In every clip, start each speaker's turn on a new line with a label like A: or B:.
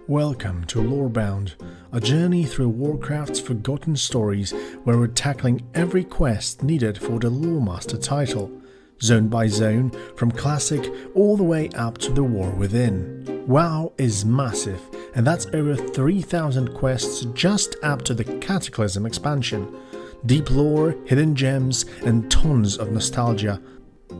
A: Welcome to Lorebound, a journey through Warcraft's forgotten stories where we're tackling every quest needed for the Loremaster title, zone by zone, from Classic all the way up to the War Within. WoW is massive, and that's over 3,000 quests just up to the Cataclysm expansion. Deep lore, hidden gems, and tons of nostalgia.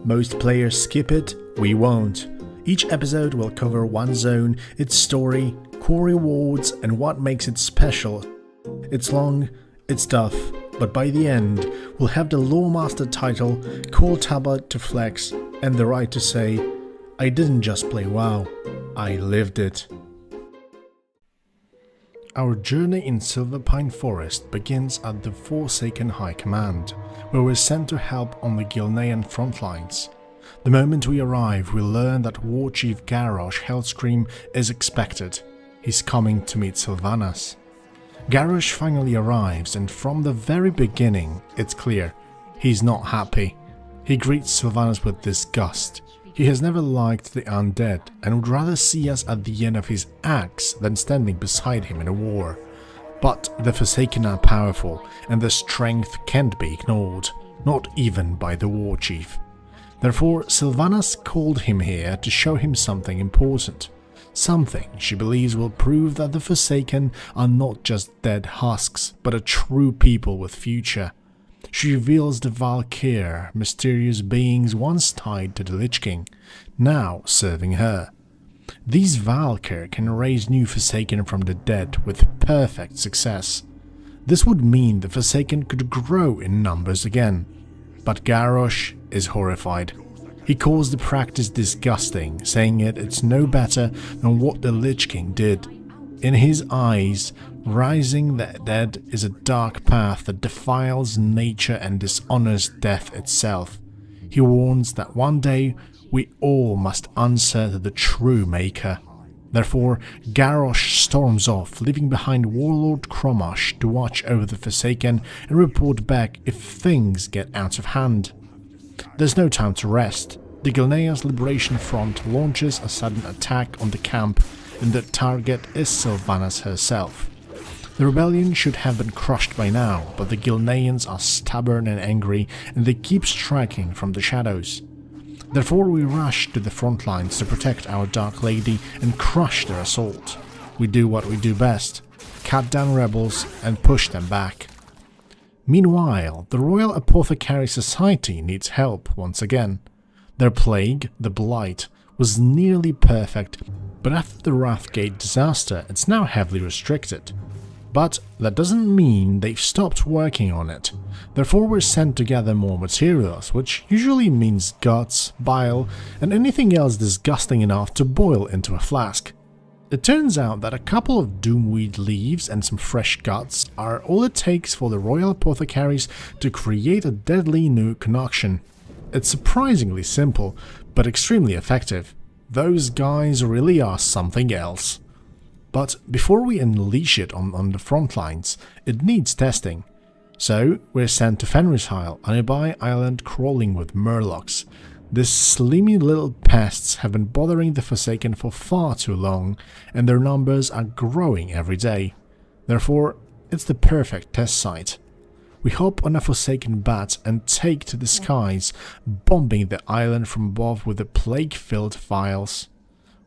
A: Most players skip it, we won't. Each episode will cover one zone, its story, core rewards, and what makes it special. It's long, it's tough, but by the end, we'll have the Loremaster title, cool tablet to flex, and the right to say, I didn't just play WoW, I lived it. Our journey in Silverpine Forest begins at the Forsaken High Command, where we're sent to help on the Gilnean front lines. The moment we arrive, we learn that War Chief Garrosh Hellscream is expected. He's coming to meet Sylvanas. Garrosh finally arrives, and from the very beginning, it's clear, he's not happy. He greets Sylvanas with disgust. He has never liked the undead and would rather see us at the end of his axe than standing beside him in a war. But the Forsaken are powerful, and their strength can't be ignored, not even by the War Chief. Therefore, Sylvanas called him here to show him something important. Something she believes will prove that the Forsaken are not just dead husks, but a true people with future. She reveals the Valkyr, mysterious beings once tied to the Lich King, now serving her. These Valkyr can raise new Forsaken from the dead with perfect success. This would mean the Forsaken could grow in numbers again. But Garrosh is horrified. He calls the practice disgusting, saying it's no better than what the Lich King did. In his eyes, rising the dead is a dark path that defiles nature and dishonors death itself. He warns that one day we all must answer to the true Maker. Therefore, Garrosh storms off, leaving behind Warlord Cromosh to watch over the Forsaken and report back if things get out of hand. There's no time to rest. The Gilnea's Liberation Front launches a sudden attack on the camp, and the target is Sylvanas herself. The rebellion should have been crushed by now, but the Gilneans are stubborn and angry, and they keep striking from the shadows. Therefore we rush to the front lines to protect our Dark Lady and crush their assault. We do what we do best, cut down rebels and push them back. Meanwhile, the Royal Apothecary Society needs help once again. Their plague, the Blight, was nearly perfect, but after the Wrathgate disaster it's now heavily restricted. But that doesn't mean they've stopped working on it. Therefore we're sent to gather more materials, which usually means guts, bile, and anything else disgusting enough to boil into a flask. It turns out that a couple of doomweed leaves and some fresh guts are all it takes for the Royal Apothecaries to create a deadly new concoction. It's surprisingly simple, but extremely effective. Those guys really are something else. But before we unleash it on the front lines, it needs testing. So we're sent to Fenris Isle, a nearby island crawling with murlocs. These slimy little pests have been bothering the Forsaken for far too long, and their numbers are growing every day. Therefore, it's the perfect test site. We hop on a Forsaken bat and take to the skies, bombing the island from above with the plague-filled vials.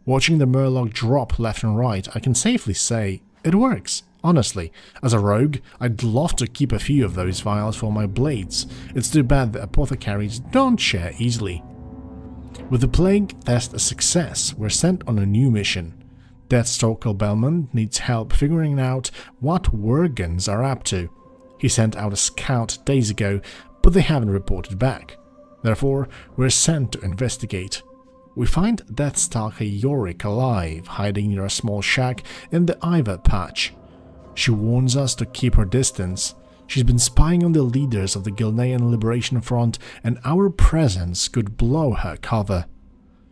A: Watching the murloc drop left and right, I can safely say it works. Honestly, as a rogue, I'd love to keep a few of those vials for my blades. It's too bad the apothecaries don't share easily. With the plague test a success, we're sent on a new mission. Deathstalker Belmont needs help figuring out what Worgens are up to. He sent out a scout days ago, but they haven't reported back. Therefore, we're sent to investigate. We find Deathstalker Yorick alive, hiding near a small shack in the Ivor Patch. She warns us to keep her distance. She's been spying on the leaders of the Gilnean Liberation Front, and our presence could blow her cover.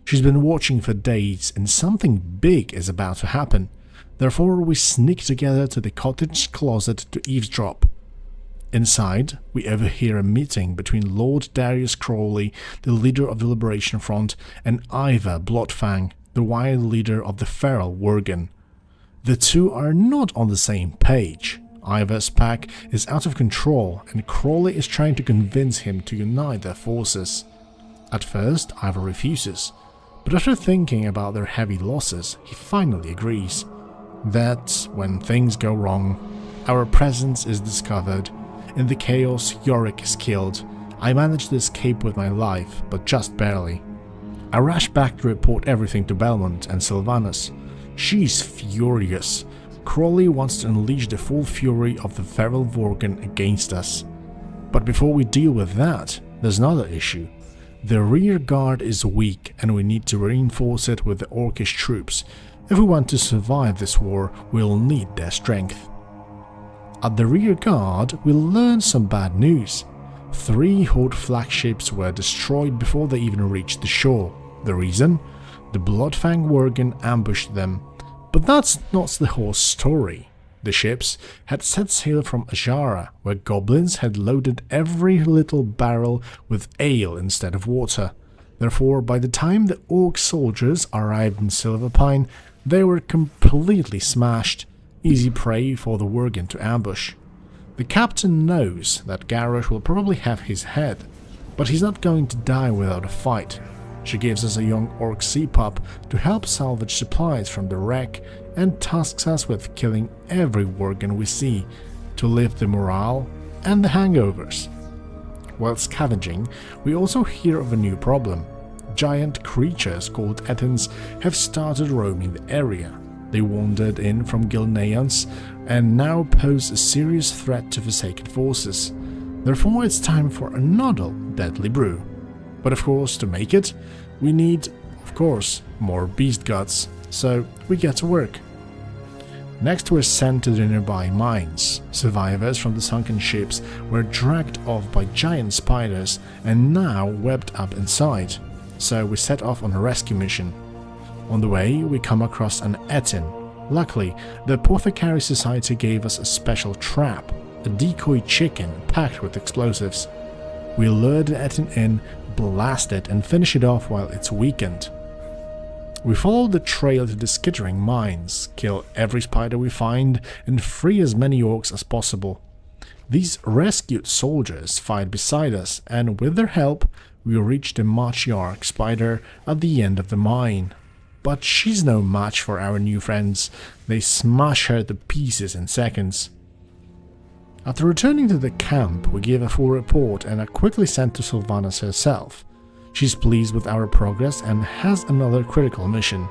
A: She's been watching for days, and something big is about to happen. Therefore, we sneak together to the cottage closet to eavesdrop. Inside, we overhear a meeting between Lord Darius Crowley, the leader of the Liberation Front, and Ivor Bloodfang, the wild leader of the feral Worgen. The two are not on the same page. Ivar's pack is out of control and Crawley is trying to convince him to unite their forces. At first, Ivor refuses, but after thinking about their heavy losses, he finally agrees. That's when things go wrong. Our presence is discovered. In the chaos, Yorick is killed. I managed to escape with my life, but just barely. I rush back to report everything to Belmont and Sylvanas. She's furious. Crawley wants to unleash the full fury of the feral Vorgon against us. But before we deal with that, there's another issue. The rear guard is weak and we need to reinforce it with the Orcish troops. If we want to survive this war, we'll need their strength. At the rear guard, we'll learn some bad news. 3 Horde flagships were destroyed before they even reached the shore. The reason? The Bloodfang Worgen ambushed them. But that's not the whole story. The ships had set sail from Ajara, where goblins had loaded every little barrel with ale instead of water. Therefore, by the time the Orc soldiers arrived in Silverpine, they were completely smashed, easy prey for the Worgen to ambush. The captain knows that Garrosh will probably have his head, but he's not going to die without a fight. She gives us a young Orc sea pup to help salvage supplies from the wreck and tasks us with killing every Worgen we see to lift the morale and the hangovers. While scavenging, we also hear of a new problem. Giant creatures called Ettins have started roaming the area. They wandered in from Gilneans and now pose a serious threat to Forsaken forces. Therefore it's time for another deadly brew. But of course, to make it, we need, of course, more beast guts, so we get to work. Next we're sent to the nearby mines. Survivors from the sunken ships were dragged off by giant spiders and now webbed up inside, so we set off on a rescue mission. On the way, we come across an Ettin. Luckily, the Apothecary Society gave us a special trap, a decoy chicken packed with explosives. We lure the Ettin in, blast it and finish it off while it's weakened. We follow the trail to the skittering mines, kill every spider we find and free as many orcs as possible. These rescued soldiers fight beside us and with their help we reach the matriarch spider at the end of the mine. But she's no match for our new friends, they smash her to pieces in seconds. After returning to the camp, we give a full report and are quickly sent to Sylvanas herself. She's pleased with our progress and has another critical mission.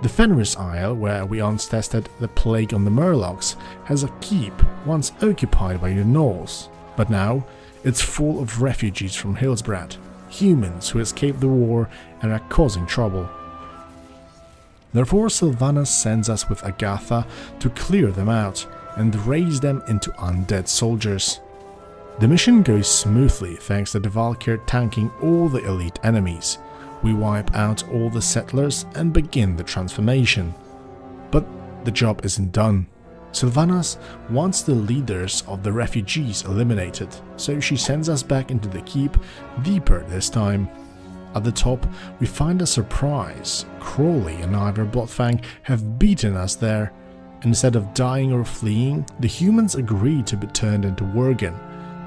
A: The Fenris Isle, where we once tested the plague on the Murlocs, has a keep once occupied by the Gnolls, but now it's full of refugees from Hillsbrad, humans who escaped the war and are causing trouble. Therefore Sylvanas sends us with Agatha to clear them out and raise them into undead soldiers. The mission goes smoothly thanks to the Valkyr tanking all the elite enemies. We wipe out all the settlers and begin the transformation. But the job isn't done. Sylvanas wants the leaders of the refugees eliminated, so she sends us back into the keep, deeper this time. At the top, we find a surprise. Crawley and Ivor Bloodfang have beaten us there. Instead of dying or fleeing, the humans agree to be turned into Worgen.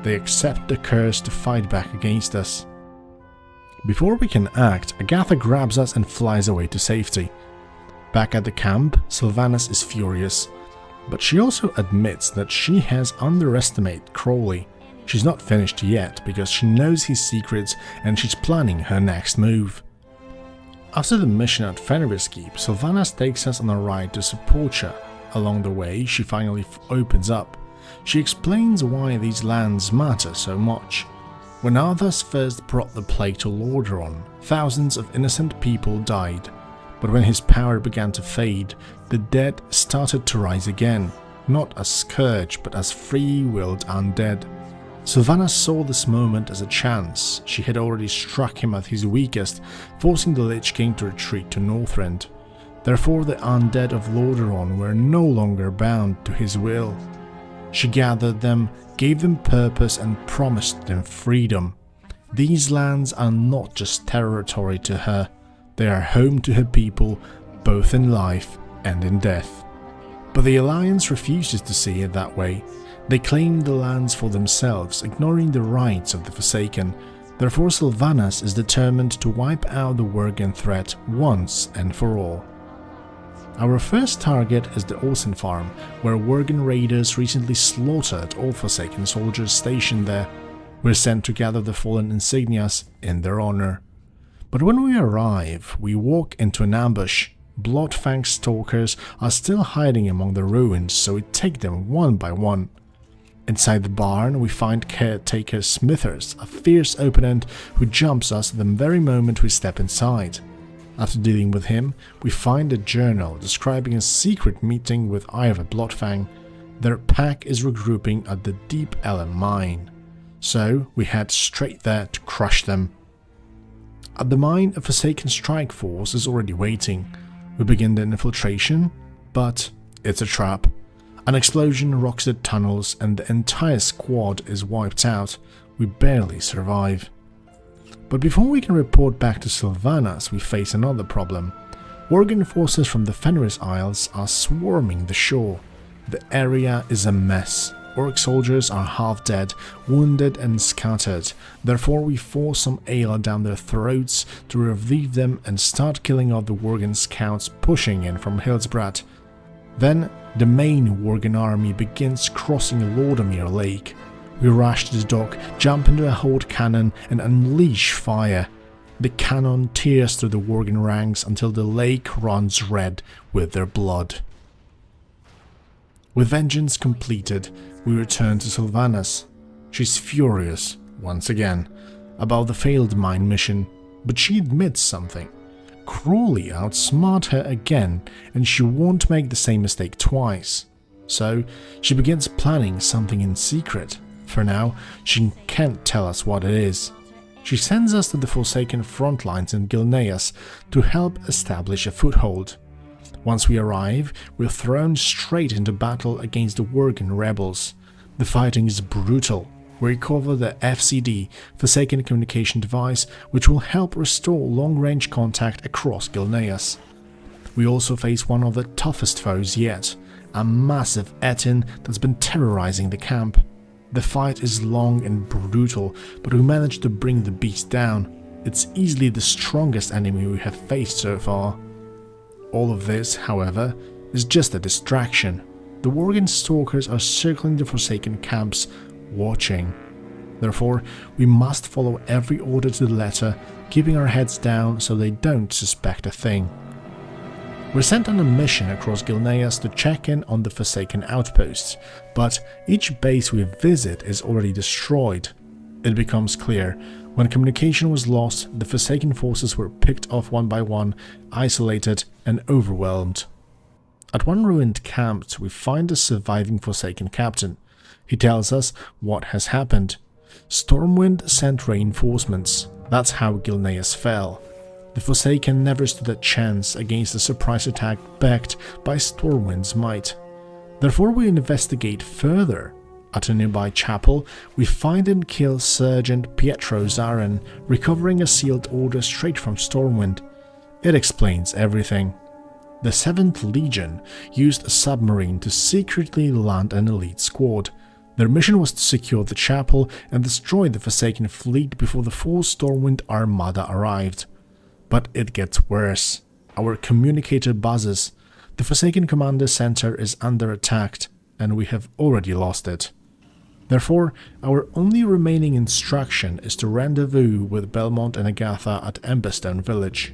A: They accept the curse to fight back against us. Before we can act, Agatha grabs us and flies away to safety. Back at the camp, Sylvanas is furious, but she also admits that she has underestimated Crawley. She's not finished yet because she knows his secrets and she's planning her next move. After the mission at Fenris Keep, Sylvanas takes us on a ride to Sepultura. Along the way, she finally opens up. She explains why these lands matter so much. When Arthas first brought the plague to Lordaeron, thousands of innocent people died. But when his power began to fade, the dead started to rise again, not as scourge but as free-willed undead. Sylvanas saw this moment as a chance. She had already struck him at his weakest, forcing the Lich King to retreat to Northrend. Therefore the undead of Lordaeron were no longer bound to his will. She gathered them, gave them purpose and promised them freedom. These lands are not just territory to her, they are home to her people, both in life and in death. But the Alliance refuses to see it that way. They claim the lands for themselves, ignoring the rights of the Forsaken. Therefore Sylvanas is determined to wipe out the Worgen threat once and for all. Our first target is the Orson farm, where Worgen raiders recently slaughtered all Forsaken soldiers stationed there. We're sent to gather the fallen insignias in their honor. But when we arrive, we walk into an ambush. Bloodfang stalkers are still hiding among the ruins, so we take them one by one. Inside the barn, we find caretaker Smithers, a fierce opponent who jumps us the very moment we step inside. After dealing with him, we find a journal describing a secret meeting with Ira Bloodfang. Their pack is regrouping at the Deep Ellen mine, so we head straight there to crush them. At the mine, a Forsaken strike force is already waiting. We begin the infiltration, but it's a trap. An explosion rocks the tunnels and the entire squad is wiped out. We barely survive. But before we can report back to Sylvanas, we face another problem. Worgen forces from the Fenris Isles are swarming the shore. The area is a mess. Orc soldiers are half dead, wounded and scattered. Therefore we force some ale down their throats to revive them and start killing off the Worgen scouts pushing in from Hillsbrad. Then the main Worgen army begins crossing Lordamer Lake. We rush to the dock, jump into a hold cannon and unleash fire. The cannon tears through the Worgen ranks until the lake runs red with their blood. With vengeance completed, we return to Sylvanas. She's furious, once again, about the failed mine mission, but she admits something. Crawley outsmart her again, and she won't make the same mistake twice. So she begins planning something in secret. For now, she can't tell us what it is. She sends us to the Forsaken front lines in Gilneas to help establish a foothold. Once we arrive, we're thrown straight into battle against the Worgen rebels. The fighting is brutal. We recover the FCD, Forsaken Communication Device, which will help restore long-range contact across Gilneas. We also face one of the toughest foes yet, a massive Etin that's been terrorizing the camp. The fight is long and brutal, but we manage to bring the beast down. It's easily the strongest enemy we have faced so far. All of this, however, is just a distraction. The Worgen stalkers are circling the Forsaken camps, watching. Therefore, we must follow every order to the letter, keeping our heads down so they don't suspect a thing. We're sent on a mission across Gilneas to check in on the Forsaken outposts, but each base we visit is already destroyed. It becomes clear, when communication was lost, the Forsaken forces were picked off one by one, isolated and overwhelmed. At one ruined camp, we find a surviving Forsaken captain. He tells us what has happened. Stormwind sent reinforcements. That's how Gilneas fell. The Forsaken never stood a chance against a surprise attack backed by Stormwind's might. Therefore we investigate further. At a nearby chapel, we find and kill Sergeant Pietro Zarin, recovering a sealed order straight from Stormwind. It explains everything. The 7th Legion used a submarine to secretly land an elite squad. Their mission was to secure the chapel and destroy the Forsaken fleet before the full Stormwind armada arrived. But it gets worse. Our communicator buzzes. The Forsaken Commander Center is under attack, and we have already lost it. Therefore, our only remaining instruction is to rendezvous with Belmont and Agatha at Emberstone Village.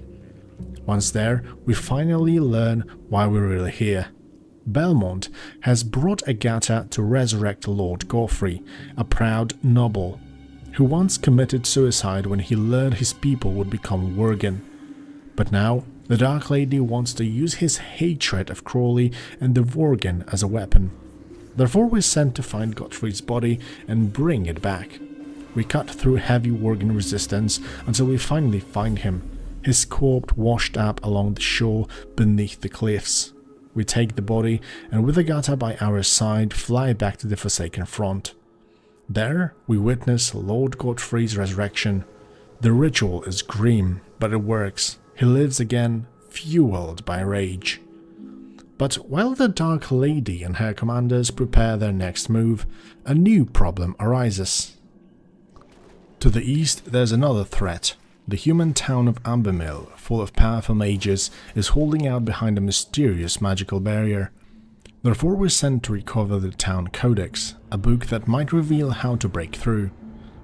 A: Once there, we finally learn why we're really here. Belmont has brought Agatha to resurrect Lord Godfrey, a proud noble, who once committed suicide when he learned his people would become Worgen. But now, the Dark Lady wants to use his hatred of Crawley and the Worgen as a weapon. Therefore we're sent to find Godfrey's body and bring it back. We cut through heavy Worgen resistance until we finally find him, his corpse washed up along the shore beneath the cliffs. We take the body and with Agatha by our side fly back to the Forsaken front. There we witness Lord Godfrey's resurrection. The ritual is grim, but it works. He lives again, fueled by rage. But while the Dark Lady and her commanders prepare their next move, a new problem arises. To the east, there's another threat. The human town of Ambermill, full of powerful mages, is holding out behind a mysterious magical barrier. Therefore, we're sent to recover the town codex, a book that might reveal how to break through.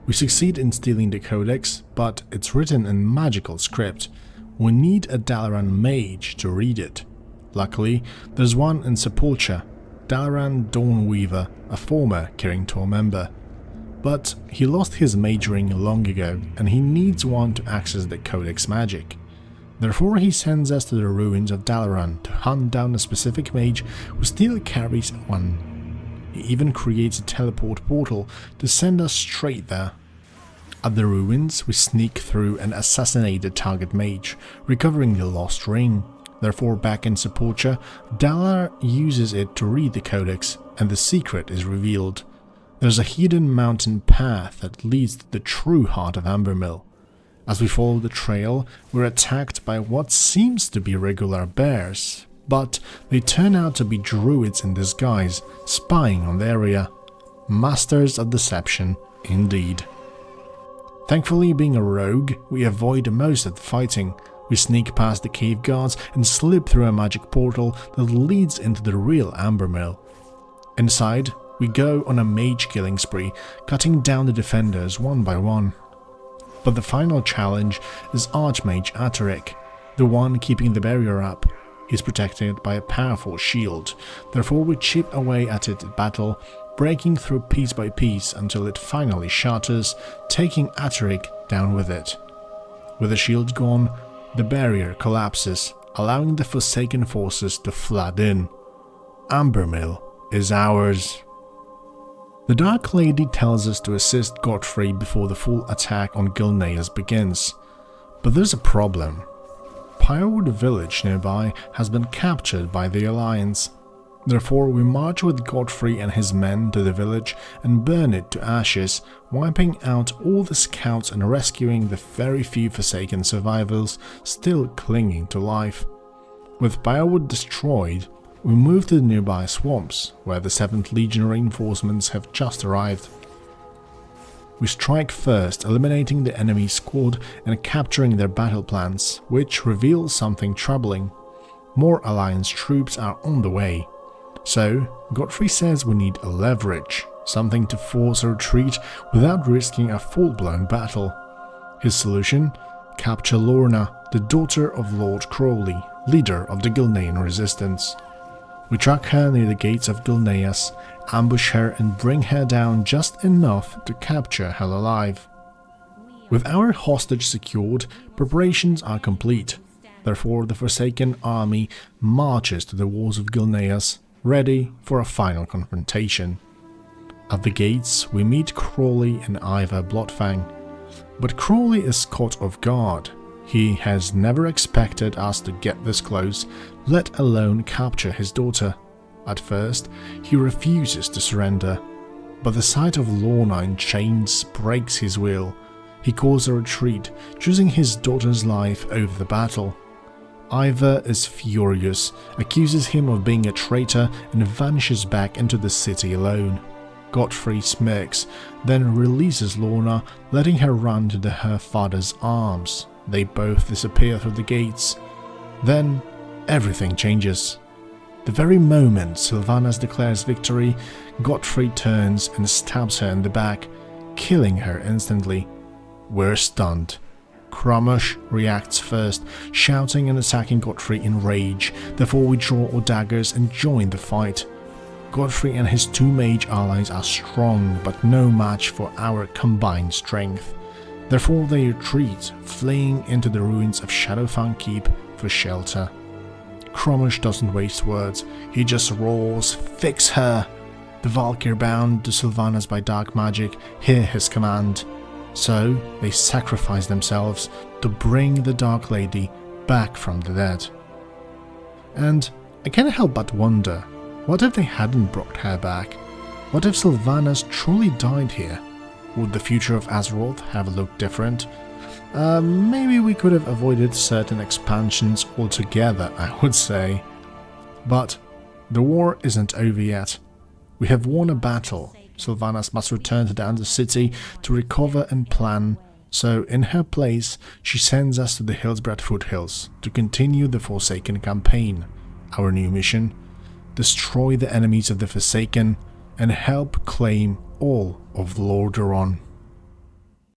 A: We succeed in stealing the codex, but it's written in magical script. We need a Dalaran mage to read it. Luckily, there's one in Sepulchre, Dalaran Dawnweaver, a former Kirin Tor member. But he lost his mage ring long ago, and he needs one to access the codex magic. Therefore, he sends us to the ruins of Dalaran to hunt down a specific mage who still carries one. He even creates a teleport portal to send us straight there. At the ruins, we sneak through and assassinate the target mage, recovering the lost ring. Therefore, back in Sepulchre, Dalar uses it to read the codex, and the secret is revealed. There's a hidden mountain path that leads to the true heart of Ambermill. As we follow the trail, we're attacked by what seems to be regular bears, but they turn out to be druids in disguise, spying on the area. Masters of deception, indeed. Thankfully, being a rogue, we avoid most of the fighting. We sneak past the cave guards and slip through a magic portal that leads into the real Ambermill. Inside, we go on a mage killing spree, cutting down the defenders one by one. But the final challenge is Archmage Ataric, the one keeping the barrier up. He's protected by a powerful shield, therefore we chip away at it in battle, breaking through piece by piece until it finally shatters, taking Ataric down with it. With the shield gone, the barrier collapses, allowing the Forsaken forces to flood in. Ambermill is ours. The Dark Lady tells us to assist Godfrey before the full attack on Gilneas begins. But there's a problem. Pyrewood village nearby has been captured by the Alliance. Therefore, we march with Godfrey and his men to the village and burn it to ashes, wiping out all the scouts and rescuing the very few Forsaken survivors still clinging to life. With Pyrewood destroyed, we move to the nearby swamps, where the 7th Legion reinforcements have just arrived. We strike first, eliminating the enemy squad and capturing their battle plans, which reveals something troubling. More Alliance troops are on the way. So, Godfrey says we need a leverage, something to force a retreat without risking a full-blown battle. His solution? Capture Lorna, the daughter of Lord Crowley, leader of the Gilnean resistance. We track her near the gates of Gilneas, ambush her and bring her down just enough to capture her alive. With our hostage secured, preparations are complete. Therefore, the Forsaken army marches to the walls of Gilneas, ready for a final confrontation. At the gates, we meet Crowley and Ivor Bloodfang. But Crowley is caught off guard. He has never expected us to get this close, let alone capture his daughter. At first, he refuses to surrender, but the sight of Lorna in chains breaks his will. He calls a retreat, choosing his daughter's life over the battle. Ivor is furious, accuses him of being a traitor and vanishes back into the city alone. Godfrey smirks, then releases Lorna, letting her run to her father's arms. They both disappear through the gates. Then, everything changes. The very moment Sylvanas declares victory, Godfrey turns and stabs her in the back, killing her instantly. We're stunned. Cromwell reacts first, shouting and attacking Godfrey in rage. Therefore we draw our daggers and join the fight. Godfrey and his two mage allies are strong, but no match for our combined strength. Therefore they retreat, fleeing into the ruins of Shadowfang Keep for shelter. Cromwell doesn't waste words, he just roars, "Fix her!" The Valkyr bound to Sylvanas by dark magic hear his command. So they sacrifice themselves to bring the Dark Lady back from the dead. And I can't help but wonder, what if they hadn't brought her back? What if Sylvanas truly died here? Would the future of Azeroth have looked different? Maybe we could have avoided certain expansions altogether, I would say. But The war isn't over yet. We have won a battle. Sylvanas must return to the Undercity to recover and plan, so in her place she sends us to the Hillsbrad foothills to continue the Forsaken campaign. Our new mission: destroy the enemies of the Forsaken and help claim all of Lordaeron.